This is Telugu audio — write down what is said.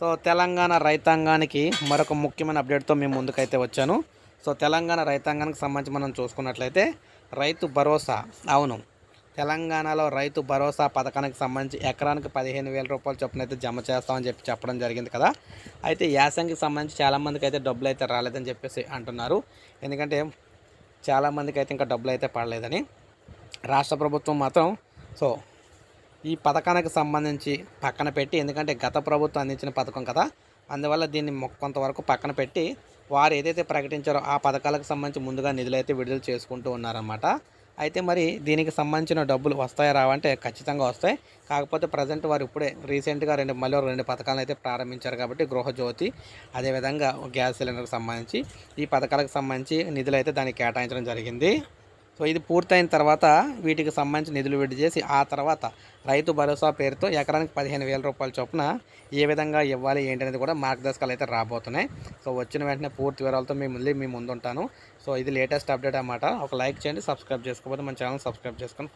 సో తెలంగాణ రైతాంగానికి మరొక ముఖ్యమైన అప్డేట్తో మేము ముందుకైతే వచ్చాను. సో తెలంగాణ రైతాంగానికి సంబంధించి మనం చూసుకున్నట్లయితే రైతు భరోసా, అవును, తెలంగాణలో రైతు భరోసా పథకానికి సంబంధించి ఎకరానికి 15,000 రూపాయలు చొప్పున అయితే జమ చేస్తామని చెప్పడం జరిగింది కదా. అయితే యాసంగికి సంబంధించి చాలామందికి అయితే డబ్బులు అయితే రాలేదని చెప్పేసి అంటున్నారు. ఎందుకంటే చాలామందికి అయితే ఇంకా డబ్బులు అయితే పడలేదని. రాష్ట్ర ప్రభుత్వం మాత్రం సో ఈ పథకానికి సంబంధించి పక్కన పెట్టి, ఎందుకంటే గత ప్రభుత్వం అందించిన పథకం కదా, అందువల్ల దీన్ని కొంతవరకు పక్కన పెట్టి వారు ఏదైతే ప్రకటించారో ఆ పథకాలకు సంబంధించి ముందుగా నిధులు అయితే విడుదల చేసుకుంటూ ఉన్నారన్నమాట. అయితే మరి దీనికి సంబంధించిన డబ్బులు వస్తాయా రావంటే ఖచ్చితంగా వస్తాయి. కాకపోతే ప్రజెంట్ వారు ఇప్పుడే రీసెంట్గా మళ్ళీ రెండు పథకాలను అయితే ప్రారంభించారు కాబట్టి గృహజ్యోతి, అదేవిధంగా గ్యాస్ సిలిండర్కి సంబంధించి ఈ పథకాలకు సంబంధించి నిధులు అయితే దానికి కేటాయించడం జరిగింది. సో ఇది పూర్తయిన తర్వాత వీటికి సంబంధించి నిధులు విడుదల చేసి ఆ తర్వాత రైతు భరోసా పేరుతో ఎకరానికి 15,000 రూపాయల చొప్పున ఏ విధంగా ఇవ్వాలి ఏంటి అనేది కూడా మార్గదర్శకాలు అయితే రాబోతున్నాయి. సో వచ్చిన వెంటనే పూర్తి వివరాలతో మీ ముందు ఉంటాను. సో ఇది లేటెస్ట్ అప్డేట్ అన్నమాట. ఒక లైక్ చేయండి, సబ్స్క్రైబ్ చేసుకోకపోతే మన ఛానల్ సబ్స్క్రైబ్ చేసుకొని